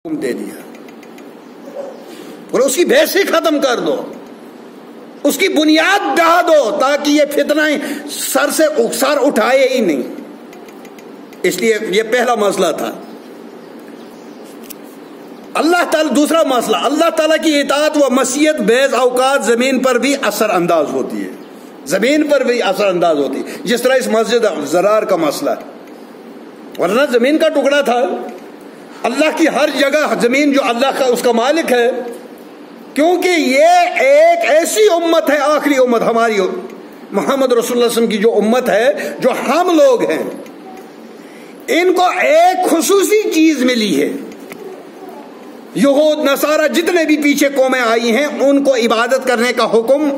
دے دیا اور اس کی بحثی ختم کر دو، اس کی بنیاد ڈھا دو تاکہ یہ فتنہ سر سے سر اٹھائے ہی نہیں۔ اس لیے یہ پہلا مسئلہ تھا۔ اللہ تعالیٰ دوسرا مسئلہ، اللہ تعالیٰ کی اطاعت و معصیت بعض اوقات زمین پر بھی اثر انداز ہوتی ہے، زمین پر بھی اثر انداز ہوتی ہے، جس طرح اس مسجد زرار کا مسئلہ ہے، ورنہ زمین کا ٹکڑا تھا۔ اللہ کی ہر جگہ زمین جو اللہ کا اس کا مالک ہے، کیونکہ یہ ایک ایسی امت ہے، آخری امت ہماری محمد رسول اللہ صلی اللہ علیہ وسلم کی جو امت ہے، جو ہم لوگ ہیں، ان کو ایک خصوصی چیز ملی ہے۔ یہود نصارہ جتنے بھی پیچھے قومیں آئی ہیں، ان کو عبادت کرنے کا حکم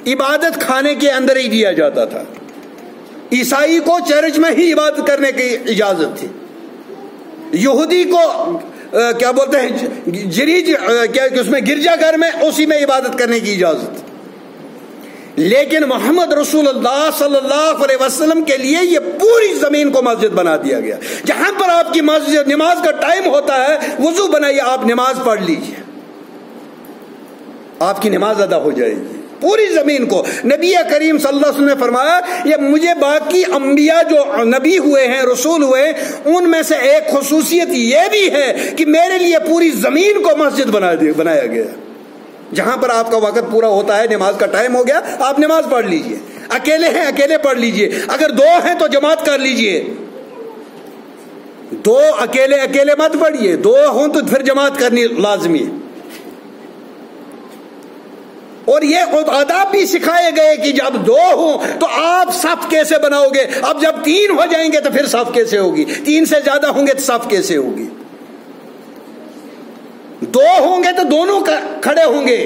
عبادت خانے کے اندر ہی دیا جاتا تھا۔ عیسائی کو چرچ میں ہی عبادت کرنے کی اجازت تھی، یہودی کو کیا بولتے ہیں اس میں گرجا گھر میں اسی میں عبادت کرنے کی اجازت۔ لیکن محمد رسول اللہ صلی اللہ علیہ وسلم کے لیے یہ پوری زمین کو مسجد بنا دیا گیا۔ جہاں پر آپ کی مسجد نماز کا ٹائم ہوتا ہے، وضو بنائیے، آپ نماز پڑھ لیجیے، آپ کی نماز ادا ہو جائے گی۔ پوری زمین کو نبی کریم صلی اللہ علیہ وسلم نے فرمایا، یہ مجھے باقی انبیاء جو نبی ہوئے ہیں، رسول ہوئے، ان میں سے ایک خصوصیت یہ بھی ہے کہ میرے لیے پوری زمین کو مسجد بنایا گیا۔ جہاں پر آپ کا وقت پورا ہوتا ہے، نماز کا ٹائم ہو گیا، آپ نماز پڑھ لیجئے، اکیلے ہیں اکیلے پڑھ لیجئے، اگر دو ہیں تو جماعت کر لیجئے، دو اکیلے مت پڑھیے، دو ہوں تو پھر جماعت کرنی لازمی ہے۔ اور یہ آداب بھی سکھائے گئے کہ جب دو ہوں تو آپ صف کیسے بناؤ گے، اب جب تین ہو جائیں گے تو پھر صف کیسے ہوگی، تین سے زیادہ ہوں گے تو صف کیسے ہوگی، دو ہوں گے تو دونوں کھڑے ہوں گے،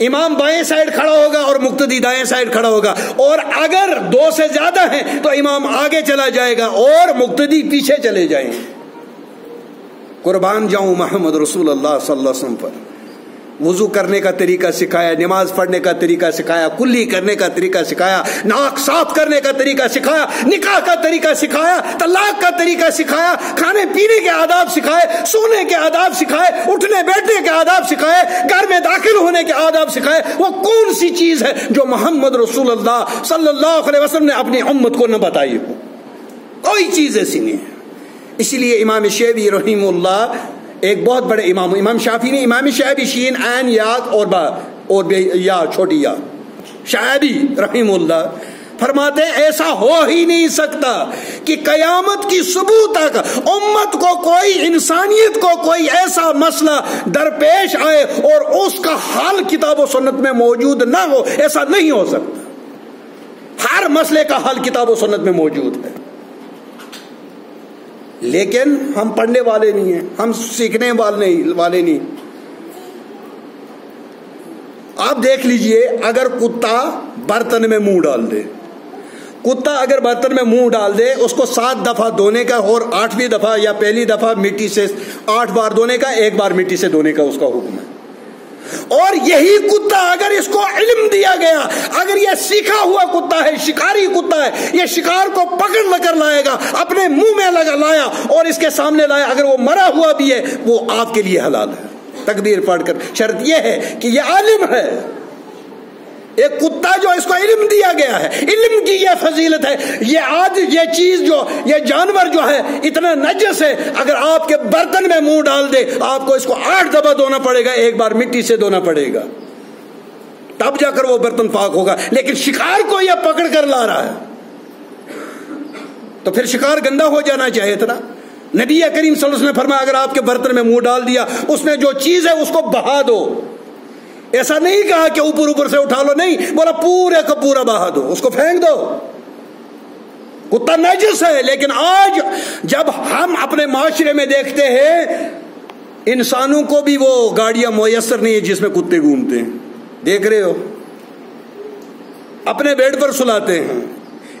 امام بائیں سائڈ کھڑا ہوگا اور مقتدی دائیں سائڈ کھڑا ہوگا، اور اگر دو سے زیادہ ہیں تو امام آگے چلا جائے گا اور مقتدی پیچھے چلے جائیں گے۔ قربان جاؤں محمد رسول اللہ صلی اللہ علیہ وسلم پر۔ وضو کرنے کا طریقہ سکھایا، نماز پڑھنے کا طریقہ سکھایا، کلی کرنے کا طریقہ سکھایا، ناک صاف کرنے کا طریقہ سکھایا، نکاح کا طریقہ سکھایا، طلاق کا طریقہ سکھایا، کھانے پینے کے آداب سکھائے، سونے کے آداب سکھائے، اٹھنے بیٹھنے کے آداب سکھائے، گھر میں داخل ہونے کے آداب سکھائے۔ وہ کون سی چیز ہے جو محمد رسول اللہ صلی اللہ علیہ وسلم نے اپنی امت کو نہ بتائی ہو؟ کوئی چیز ایسی نہیں ہے۔ اسی لیے امام شافعی رحمہ اللہ ایک بہت بڑے امام شافعی نے، امام شافعی شین عین یا اور یا چھوٹی یا، شافعی رحمہ اللہ فرماتے ہیں ایسا ہو ہی نہیں سکتا کہ قیامت کی صبح تک امت کو کوئی، انسانیت کو کوئی ایسا مسئلہ درپیش آئے اور اس کا حل کتاب و سنت میں موجود نہ ہو، ایسا نہیں ہو سکتا۔ ہر مسئلے کا حل کتاب و سنت میں موجود ہے، لیکن ہم پڑھنے والے نہیں ہیں، ہم سیکھنے والے نہیں۔ آپ دیکھ لیجئے، اگر کتا برتن میں منہ ڈال دے، کتا اگر برتن میں منہ ڈال دے، اس کو 7 دفعہ دھونے کا اور 8ویں دفعہ یا پہلی دفعہ مٹی سے 8 بار دھونے کا، 1 بار مٹی سے دھونے کا اس کا حکم ہے۔ اور یہی کتا اگر اس کو علم دیا گیا، اگر یہ سیکھا ہوا کتا ہے، شکاری کتا ہے، یہ شکار کو پکڑ کر لائے گا، اپنے منہ میں لایا اور اس کے سامنے لایا، اگر وہ مرا ہوا بھی ہے وہ آپ کے لیے حلال ہے، تکبیر پڑھ کر۔ شرط یہ ہے کہ یہ عالم ہے، ایک کتا جو اس کو علم دیا گیا ہے، علم کی یہ فضیلت ہے۔ یہ چیز جو، یہ جانور جو ہے اتنا نجس ہے، اگر آپ کے برتن میں منہ ڈال دے، آپ کو اس کو 8 دفعہ دھونا پڑے گا، 1 بار مٹی سے دھونا پڑے گا، تب جا کر وہ برتن پاک ہوگا۔ لیکن شکار کو یہ پکڑ کر لا رہا ہے تو پھر شکار گندا ہو جانا چاہیے تھا نا۔ نبی کریم صلی اللہ علیہ وسلم نے فرمایا اگر آپ کے برتن میں منہ ڈال دیا، اس میں جو چیز ہے اس کو بہا دو۔ ایسا نہیں کہا کہ اوپر سے اٹھا لو، نہیں، بولا پورے کا پورا بہا دو، اس کو پھینک دو۔ کتا نجس ہے، لیکن آج جب ہم اپنے معاشرے میں دیکھتے ہیں، انسانوں کو بھی وہ گاڑیاں میسر نہیں ہے جس میں کتے گھومتے ہیں، دیکھ رہے ہو، اپنے بیڈ پر سلاتے ہیں۔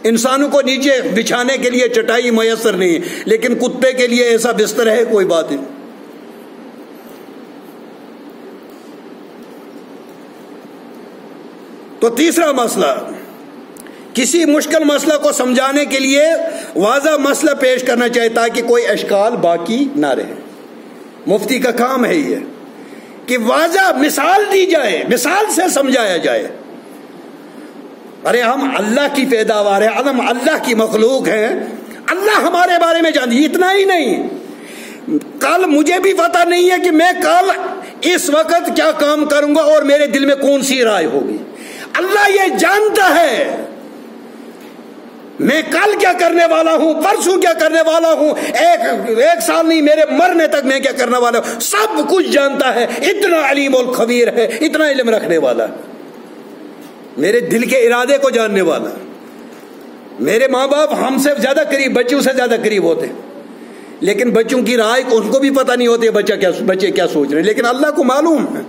انسانوں کو نیچے بچھانے کے لیے چٹائی میسر نہیں ہے، لیکن کتے کے لیے ایسا بستر ہے، کوئی بات نہیں۔ تو تیسرا مسئلہ، کسی مشکل مسئلہ کو سمجھانے کے لیے واضح مسئلہ پیش کرنا چاہیے تاکہ کوئی اشکال باقی نہ رہے۔ مفتی کا کام ہے یہ کہ واضح مثال دی جائے، مثال سے سمجھایا جائے۔ ارے ہم اللہ کی پیداوار ہیں، ہم اللہ کی مخلوق ہیں، اللہ ہمارے بارے میں جانتی۔ اتنا ہی نہیں، کل مجھے بھی پتہ نہیں ہے کہ میں کل اس وقت کیا کام کروں گا اور میرے دل میں کون سی رائے ہوگی۔ اللہ یہ جانتا ہے میں کل کیا کرنے والا ہوں، پرسوں کیا کرنے والا ہوں، ایک سال نہیں، میرے مرنے تک میں کیا کرنے والا ہوں، سب کچھ جانتا ہے۔ اتنا علیم الخبیر ہے، اتنا علم رکھنے والا، میرے دل کے ارادے کو جاننے والا۔ میرے ماں باپ ہم سے زیادہ قریب، بچوں سے زیادہ قریب ہوتے، لیکن بچوں کی رائے ان کو بھی پتہ نہیں ہوتی بچے کیا سوچ رہے ہیں، لیکن اللہ کو معلوم ہے۔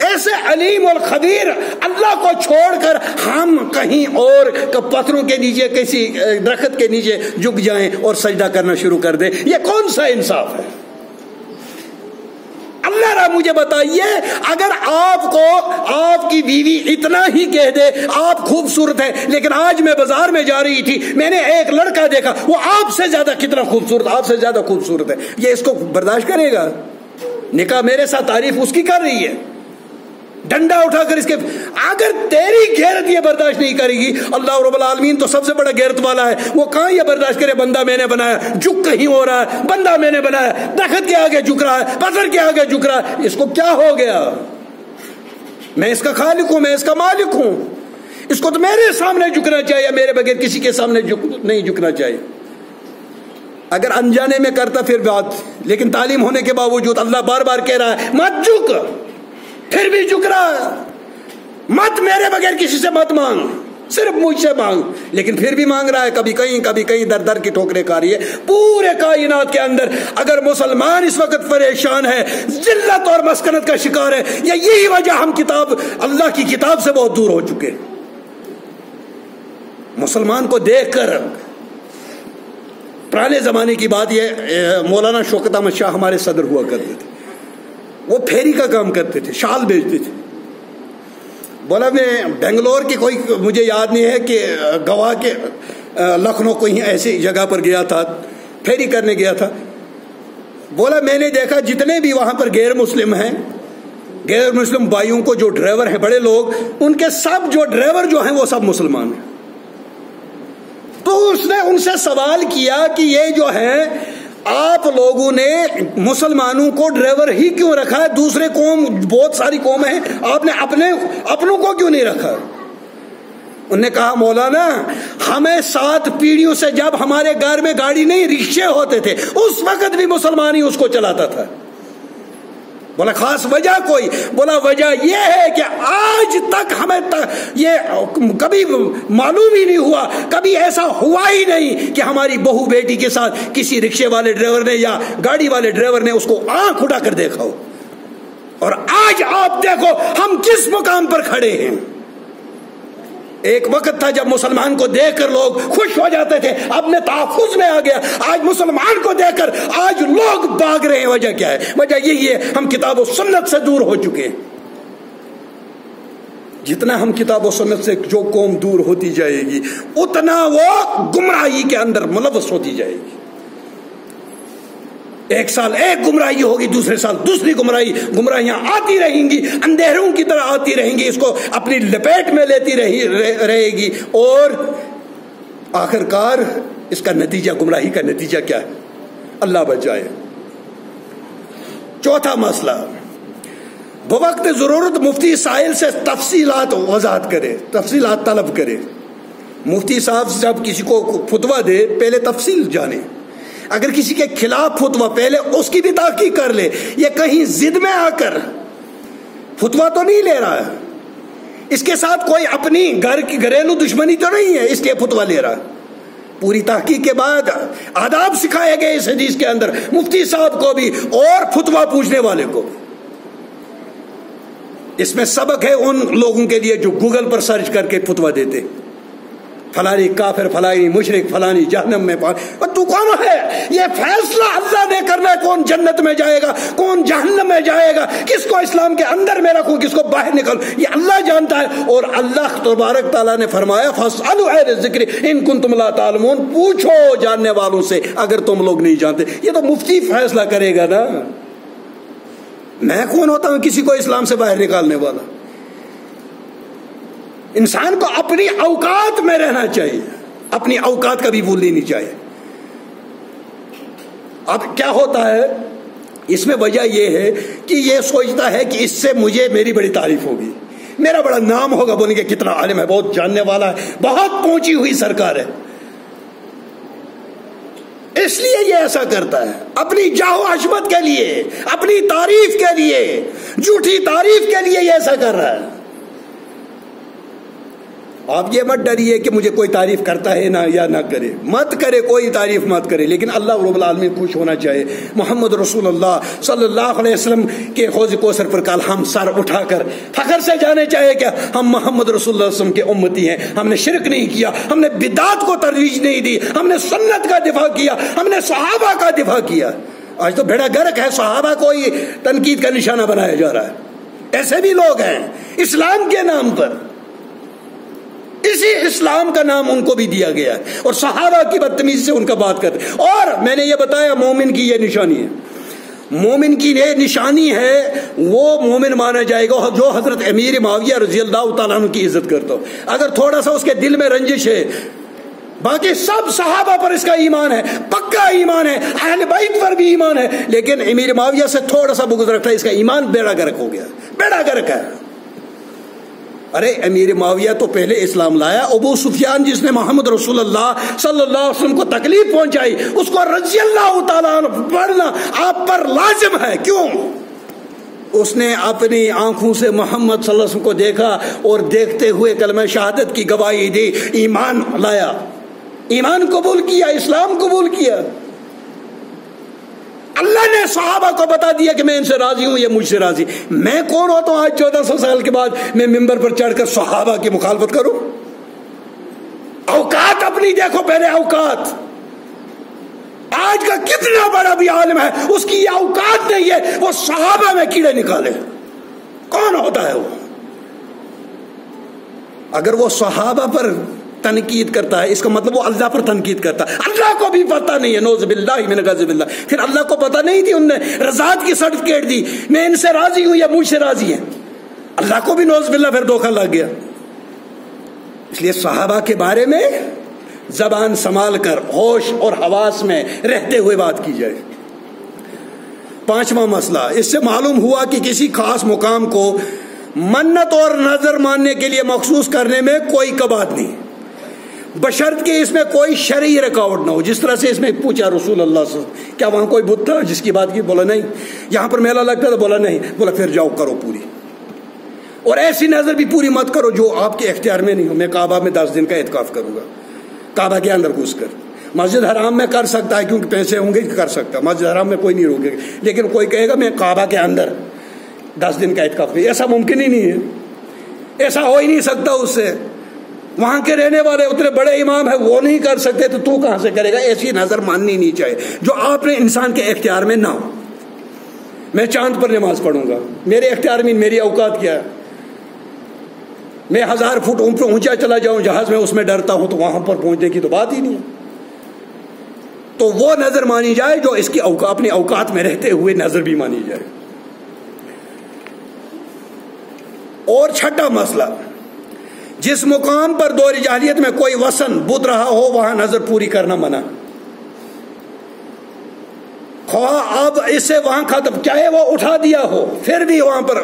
ایسے علیم اور خبیر اللہ کو چھوڑ کر ہم کہیں اور پتھروں کے نیچے، کسی درخت کے نیچے جھک جائیں اور سجدہ کرنا شروع کر دیں، یہ کون سا انصاف ہے؟ اللہ را مجھے بتائیے، اگر آپ کو آپ کی بیوی اتنا ہی کہہ دے آپ خوبصورت ہیں، لیکن آج میں بازار میں جا رہی تھی، میں نے ایک لڑکا دیکھا وہ آپ سے زیادہ کتنا خوبصورت، آپ سے زیادہ خوبصورت ہے، یہ اس کو برداشت کرے گا؟ نکاح میرے ساتھ تعریف اس کی کر رہی ہے، ڈنڈا اٹھا کر اس کے، اگر تیری غیرت یہ برداشت نہیں کرے گی، اللہ رب العالمین تو سب سے بڑا غیرت والا ہے، وہ کہاں یہ برداشت کرے؟ بندہ میں نے بنایا، جھک کہیں ہو رہا ہے، بندہ میں نے بنایا، درخت کے آگے جھک رہا ہے، پتھر کے آگے جھک رہا ہے، اس کو کیا ہو گیا؟ میں اس کا خالق ہوں، میں اس کا مالک ہوں، اس کو تو میرے سامنے جھکنا چاہیے، میرے بغیر کسی کے سامنے نہیں جھکنا چاہیے۔ اگر انجانے میں کرتا پھر بات، لیکن تعلیم ہونے کے باوجود اللہ بار بار کہہ رہا ہے مت جھک، پھر بھی جھک رہا ہے، مت میرے بغیر کسی سے مت مانگ، صرف مجھ سے مانگ، لیکن پھر بھی مانگ رہا ہے، کبھی کہیں در در کی ٹھوکریں کھا رہی ہے۔ پورے کائنات کے اندر اگر مسلمان اس وقت پریشان ہے، ذلت اور مسکنت کا شکار ہے، یا یہی وجہ ہم اللہ کی کتاب سے بہت دور ہو چکے۔ مسلمان کو دیکھ کر، پرانے زمانے کی بات یہ، مولانا شوکت احمد شاہ ہمارے صدر ہوا کرتے تھے، وہ پھیری کا کام کرتے تھے، شال بیچتے تھے۔ بولا میں بنگلور کی کوئی مجھے یاد نہیں ہے کہ گوا کے لکھنؤ کوئی ایسی جگہ پر گیا تھا، پھیری کرنے گیا تھا۔ بولا میں نے دیکھا جتنے بھی وہاں پر غیر مسلم ہیں، غیر مسلم بھائیوں کو جو ڈرائیور ہیں بڑے لوگ، ان کے سب جو ڈرائیور جو ہیں وہ سب مسلمان ہیں۔ تو اس نے ان سے سوال کیا کہ یہ جو ہے آپ لوگوں نے مسلمانوں کو ڈرائیور ہی کیوں رکھا ہے؟ دوسرے قوم، بہت ساری قوم ہیں، آپ نے اپنوں کو کیوں نہیں رکھا؟ انہوں نے کہا مولانا ہمیں 7 پیڑھیوں سے جب ہمارے گھر میں گاڑی نہیں رکشے ہوتے تھے، اس وقت بھی مسلمان ہی اس کو چلاتا تھا۔ بولا خاص وجہ کوئی؟ بولا وجہ یہ ہے کہ آج تک ہمیں یہ کبھی معلوم ہی نہیں ہوا، کبھی ایسا ہوا ہی نہیں کہ ہماری بہو بیٹی کے ساتھ کسی رکشے والے ڈرائیور نے یا گاڑی والے ڈرائیور نے اس کو آنکھ اٹھا کر دیکھا ہو۔ اور آج آپ دیکھو ہم کس مقام پر کھڑے ہیں۔ ایک وقت تھا جب مسلمان کو دیکھ کر لوگ خوش ہو جاتے تھے، اب میں تحفظ میں آ گیا، آج مسلمان کو دیکھ کر آج لوگ بھاگ رہے ہیں۔ وجہ کیا ہے؟ وجہ یہی ہے ہم کتاب و سنت سے دور ہو چکے ہیں۔ جتنا ہم کتاب و سنت سے جو قوم دور ہوتی جائے گی، اتنا وہ گمراہی کے اندر ملوث ہوتی جائے گی۔ ایک سال ایک گمراہی ہوگی، دوسرے سال دوسری گمراہیاں آتی رہیں گی، اندھیروں کی طرح آتی رہیں گی، اس کو اپنی لپیٹ میں لیتی رہے گی، اور آخر کار اس کا نتیجہ، گمراہی کا نتیجہ کیا ہے؟ اللہ بچائے۔ چوتھا مسئلہ، بوقت ضرورت مفتی سائل سے تفصیلات وضاحت کرے، تفصیلات طلب کرے۔ مفتی صاحب جب کسی کو فتویٰ دے پہلے تفصیل جانے، اگر کسی کے خلاف فتویٰ پہلے اس کی بھی تحقیق کر لے، یہ کہیں ضد میں آ کر فتویٰ تو نہیں لے رہا ہے، اس کے ساتھ کوئی اپنی گھریلو دشمنی تو نہیں ہے اس لیے فتویٰ لے رہا ہے۔ پوری تحقیق کے بعد آداب سکھائے گئے اس حدیث کے اندر، مفتی صاحب کو بھی اور فتویٰ پوچھنے والے کو۔ اس میں سبق ہے ان لوگوں کے لیے جو گوگل پر سرچ کر کے فتویٰ دیتے، فلانی کافر، فلانی مشرک، فلانی جہنم میں اور تو کون ہے؟ یہ فیصلہ اللہ نے کرنا ہے کون جنت میں جائے گا، کون جہنم میں جائے گا، کس کو اسلام کے اندر میں رکھوں، کس کو باہر نکلوں، یہ اللہ جانتا ہے۔ اور اللہ تبارک تعالیٰ نے فرمایا فاسألوا اہل الذکر ان کنتم لا تعلمون، پوچھو جاننے والوں سے اگر تم لوگ نہیں جانتے۔ یہ تو مفتی فیصلہ کرے گا نا، میں کون ہوتا ہوں کسی کو اسلام سے باہر نکالنے والا؟ انسان کو اپنی اوقات میں رہنا چاہیے، اپنی اوقات کبھی بھولنی نہیں چاہیے۔ اب کیا ہوتا ہے اس میں وجہ یہ ہے کہ یہ سوچتا ہے کہ اس سے مجھے میری بڑی تعریف ہوگی، میرا بڑا نام ہوگا، بولیں گے کتنا عالم ہے، بہت جاننے والا ہے، بہت پہنچی ہوئی سرکار ہے، اس لیے یہ ایسا کرتا ہے، اپنی جاہ و عظمت کے لیے، اپنی تعریف کے لیے، جھوٹی تعریف کے لیے یہ ایسا کر رہا ہے۔ آپ یہ مت ڈریے کہ مجھے کوئی تعریف کرتا ہے نہ یا نہ کرے، مت کرے، کوئی تعریف مت کرے، لیکن اللہ رب العالمین خوش ہونا چاہیے۔ محمد رسول اللہ صلی اللہ علیہ وسلم کے حوض کوثر پر کل ہم سر اٹھا کر فخر سے جانے چاہیے کہ ہم محمد رسول اللہ علیہ وسلم کے امتی ہیں، ہم نے شرک نہیں کیا، ہم نے بدعات کو ترویج نہیں دی، ہم نے سنت کا دفاع کیا، ہم نے صحابہ کا دفاع کیا۔ آج تو بیڑا گرک ہے، صحابہ کو ہی تنقید کا نشانہ بنایا جا رہا ہے۔ ایسے بھی لوگ ہیں اسلام کے نام پر، اسی اسلام کا نام ان کو بھی دیا گیا ہے، اور صحابہ کی بدتمیزی سے ان کا بات کرتے ہیں۔ اور میں نے یہ بتایا مومن کی یہ نشانی ہے، مومن کی یہ نشانی ہے، وہ مومن مانا جائے گا جو حضرت امیر معاویہ رضی اللہ تعالیٰ عنہ کی عزت کرتا ہو۔ اگر تھوڑا سا اس کے دل میں رنجش ہے، باقی سب صحابہ پر اس کا ایمان ہے، پکا ایمان ہے، اہل بیت پر بھی ایمان ہے، لیکن امیر معاویہ سے تھوڑا سا بغض رکھتا ہے، اس کا ایمان بیڑا گرک ہو گیا، بیڑا گرک ہے۔ ارے امیر معاویہ تو پہلے اسلام لایا، ابو سفیان جس نے محمد رسول اللہ صلی اللہ علیہ وسلم کو تکلیف پہنچائی، اس کو رضی اللہ تعالیٰ عنہ پڑھنا آپ پر لازم ہے۔ کیوں؟ اس نے اپنی آنکھوں سے محمد صلی اللہ علیہ وسلم کو دیکھا اور دیکھتے ہوئے کلمہ شہادت کی گواہی دی، ایمان لایا، ایمان قبول کیا، اسلام قبول کیا۔ اللہ نے صحابہ کو بتا دیا کہ میں ان سے راضی ہوں، یہ مجھ سے راضی۔ میں کون ہوتا ہوں آج 1400 سال کے بعد میں ممبر پر چڑھ کر صحابہ کی مخالفت کروں؟ اوقات اپنی دیکھو پہلے، اوقات۔ آج کا کتنا بڑا بھی عالم ہے، اس کی یہ اوقات نہیں ہے وہ صحابہ میں کیڑے نکالے۔ کون ہوتا ہے وہ؟ اگر وہ صحابہ پر تنقید کرتا ہے، اس کا مطلب وہ اللہ پر تنقید کرتا ہے۔ اللہ کو بھی پتہ نہیں ہے، نعوذ باللہ من غضب اللہ، پھر اللہ کو پتہ نہیں تھی، انہوں نے رضاعت کی سرٹیفکیٹ دی، میں ان سے راضی ہوں یا مجھ سے راضی ہیں۔ اللہ کو بھی نعوذ باللہ پھر دھوکہ لگ گیا۔ اس لیے صحابہ کے بارے میں زبان سنبھال کر ہوش اور حواس میں رہتے ہوئے بات کی جائے۔ پانچواں مسئلہ، اس سے معلوم ہوا کہ کسی خاص مقام کو منت اور نظر ماننے کے لیے مخصوص کرنے میں کوئی کباط نہیں، بشرط کہ اس میں کوئی شرعی رکاوٹ نہ ہو۔ جس طرح سے اس میں پوچھا رسول اللہ صلی اللہ علیہ وسلم کیا وہاں کوئی بت تھا جس کی بات کی؟ بولا نہیں۔ یہاں پر میلہ لگتا تھا؟ بولا نہیں۔ بولا پھر جاؤ کرو پوری، اور ایسی نظر بھی پوری مت کرو جو آپ کے اختیار میں نہیں ہو۔ میں کعبہ میں 10 دن کا اعتکاف کروں گا، کعبہ کے اندر گھس کر۔ مسجد حرام میں کر سکتا ہے کیونکہ پیسے ہوں گے، کر سکتا، مسجد حرام میں کوئی نہیں روکے گا، لیکن کوئی کہے گا میں کعبہ کے اندر 10 دن کا اعتکاف کروں، ایسا ممکن ہی نہیں ہے، ایسا ہو ہی نہیں سکتا اس سے۔ وہاں کے رہنے والے اتنے بڑے امام ہیں، وہ نہیں کر سکتے تو کہاں سے کرے گا؟ ایسی نظر ماننی نہیں چاہیے جو آپ نے انسان کے اختیار میں نہ ہو۔ میں چاند پر نماز پڑھوں گا، میرے اختیار میں، میری اوقات کیا ہے؟ میں 1000 فٹ اونچا چلا جاؤں جہاز میں، اس میں ڈرتا ہوں، تو وہاں پر پہنچنے کی تو بات ہی نہیں ہے۔ تو وہ نظر مانی جائے جو اس کی اپنی اوقات میں رہتے ہوئے نظر بھی مانی جائے۔ اور چھٹا مسئلہ، جس مقام پر دور جاہلیت میں کوئی وثن بت رہا ہو وہاں نظر پوری کرنا منع، خواہ اب اس سے وہاں ختم، چاہے وہ اٹھا دیا ہو پھر بھی وہاں پر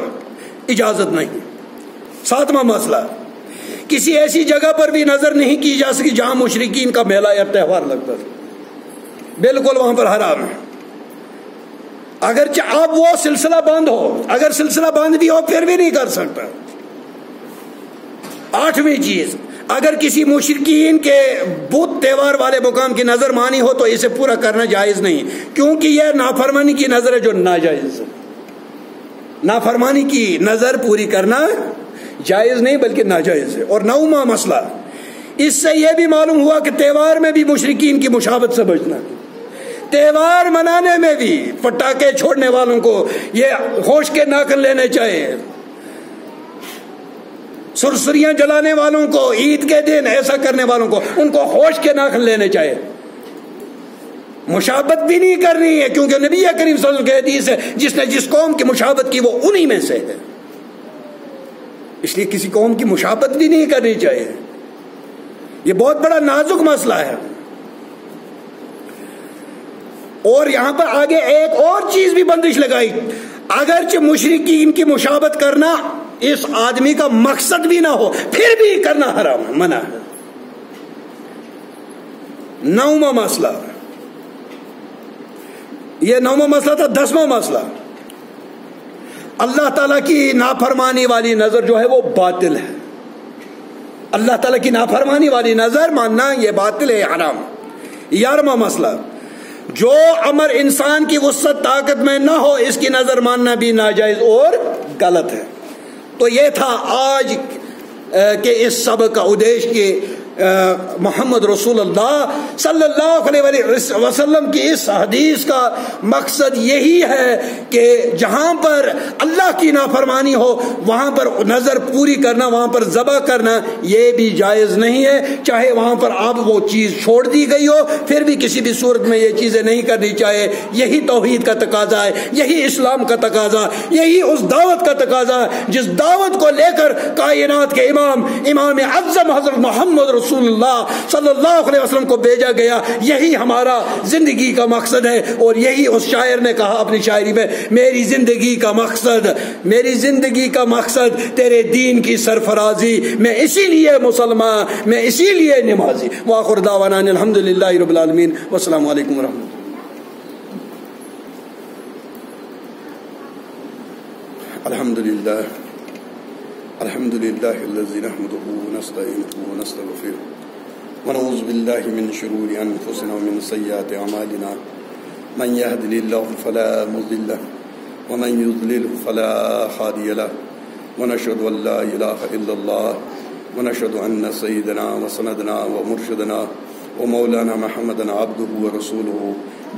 اجازت نہیں۔ ساتواں مسئلہ، کسی ایسی جگہ پر بھی نظر نہیں کی جا سکی جہاں مشرکین کا میلہ یا تہوار لگتا تھا، بالکل وہاں پر حرام ہے۔ اگرچہ اب وہ سلسلہ بند ہو، اگر سلسلہ بند بھی ہو پھر بھی نہیں کر سکتا۔ آٹھویں چیز، اگر کسی مشرکین کے بت تہوار والے مقام کی نظر مانی ہو تو اسے پورا کرنا جائز نہیں، کیونکہ یہ نافرمانی کی نظر ہے جو ناجائز ہے۔ نافرمانی کی نظر پوری کرنا جائز نہیں بلکہ ناجائز ہے۔ اور نوواں مسئلہ، اس سے یہ بھی معلوم ہوا کہ تہوار میں بھی مشرکین کی مشابہت سے بچنا، تہوار منانے میں بھی پٹاخے چھوڑنے والوں کو یہ ہوش کے ناخن لینے چاہیے، سرسریاں جلانے والوں کو، عید کے دن ایسا کرنے والوں کو، ان کو ہوش کے ناخن لینے چاہیے، مشابہت بھی نہیں کرنی ہے، کیونکہ نبی کریم صلی اللہ علیہ وسلم کی حدیث ہے جس نے جس قوم کی مشابہت کی وہ انہی میں سے ہے، اس لیے کسی قوم کی مشابہت بھی نہیں کرنی چاہیے، یہ بہت بڑا نازک مسئلہ ہے۔ اور یہاں پر آگے ایک اور چیز بھی بندش لگائی، اگرچہ مشرکین کی مشابہت کرنا اس آدمی کا مقصد بھی نہ ہو پھر بھی کرنا حرام ہے، منع ہے۔ 9واں مسئلہ، یہ 9واں مسئلہ تھا۔ 10واں مسئلہ، اللہ تعالیٰ کی نافرمانی والی نظر جو ہے وہ باطل ہے، اللہ تعالیٰ کی نافرمانی والی نظر ماننا یہ باطل ہے، حرام۔ 11واں مسئلہ، جو امر انسان کی وسعت طاقت میں نہ ہو اس کی نظر ماننا بھی ناجائز اور غلط ہے۔ تو یہ تھا آج کے اس سبق کا ادیش کہ محمد رسول اللہ صلی اللہ علیہ وسلم کی اس حدیث کا مقصد یہی ہے کہ جہاں پر اللہ کی نافرمانی ہو وہاں پر نظر پوری کرنا، وہاں پر ذبح کرنا یہ بھی جائز نہیں ہے، چاہے وہاں پر اب وہ چیز چھوڑ دی گئی ہو پھر بھی کسی بھی صورت میں یہ چیزیں نہیں کرنی چاہیے۔ یہی توحید کا تقاضا ہے، یہی اسلام کا تقاضا، یہی اس دعوت کا تقاضا ہے جس دعوت کو لے کر کائنات کے امام اعظم حضرت محمد رسول اللہ صلی اللہ علیہ وسلم کو بھیجا گیا۔ یہی ہمارا زندگی کا مقصد ہے، اور یہی اس شاعر نے کہا اپنی شاعری میں، میری زندگی کا مقصد تیرے دین کی سرفرازی، میں اسی لیے مسلمان، میں اسی لیے نمازی۔ وآخر دعوانا الحمدللہ رب العالمین، والسلام علیکم ورحمۃ اللہ۔ الحمدللہ الذی نحمده ونستعینه ونستغفره ونعوذ باللہ من شرور انفسنا ومن سیئات اعمالنا، من يهد الله فلا مضل له ومن يضلل فلا هادي له، ونشهد ان لا اله الا الله ونشهد ان سيدنا وسندنا ومرشدنا ومولانا محمدا عبده ورسوله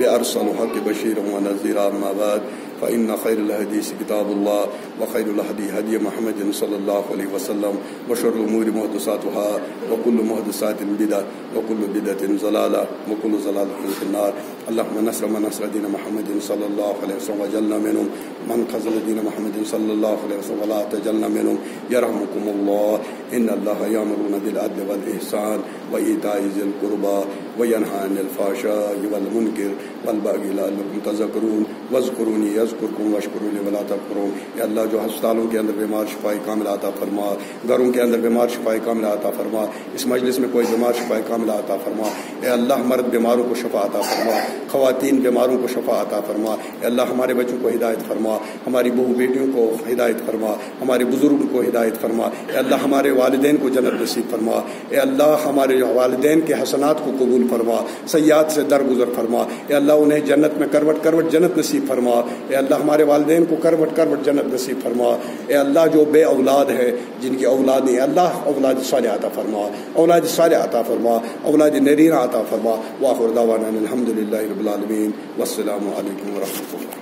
بأرسل حق بشيرا ونذيرا، اما بعد فإن خير الحديث كتاب الله وخير الهدي هدي محمد صلى الله عليه وسلم وشر الأمور محدثاتها وكل محدثات بدعة وكل بدعة ضلالة وكل ضلالة في النار۔ اللهم نصر من نصر دين محمد صلى الله عليه وسلم وجلنا منهم، من خذل دين محمد صلى الله عليه وسلم ولا تجلنا منهم، يرحمكم الله إن الله يأمرون بالعدل والإحسان وإيتاء ذي القربى وينهى عن الفحشاء والمنكر والبغي لعلكم تذكرون واذكروني اذکرکم واشکروا لی ولا تکفرون۔ اے اللہ جو ہسپتالوں کے اندر بیمار شفائی کامل عطا فرما، گھروں کے اندر بیمار شفائی کامل عطا فرما، اس مجلس میں کوئی بیمار شفائی کامل عطا فرما۔ اے اللہ مرد بیماروں کو شفا عطا فرما، خواتین بیماروں کو شفا عطا فرما۔ اے اللہ ہمارے بچوں کو ہدایت فرما، ہماری بہو بیٹیوں کو ہدایت فرما، ہمارے بزرگوں کو ہدایت فرما۔ اے اللہ ہمارے والدین کو جنت نصیب فرما۔ اے اللہ ہمارے والدین کے حسنات کو قبول فرما، سیئات سے درگزر فرما۔ اے اللہ انہیں جنت میں کروٹ کروٹ جنت نصیب فرما۔ اے اللہ ہمارے والدین کو کروٹ کروٹ جنت نصیب فرما۔ اے اللہ جو بے اولاد ہے، جن کی اولاد نہیں، اللہ اولاد صالح عطا فرما، اولاد صالح عطا فرما، اولاد نرینہ عطا فرما۔ وآخر دعوانا الحمدللہ رب العالمین، والسلام علیکم ورحمۃ اللہ۔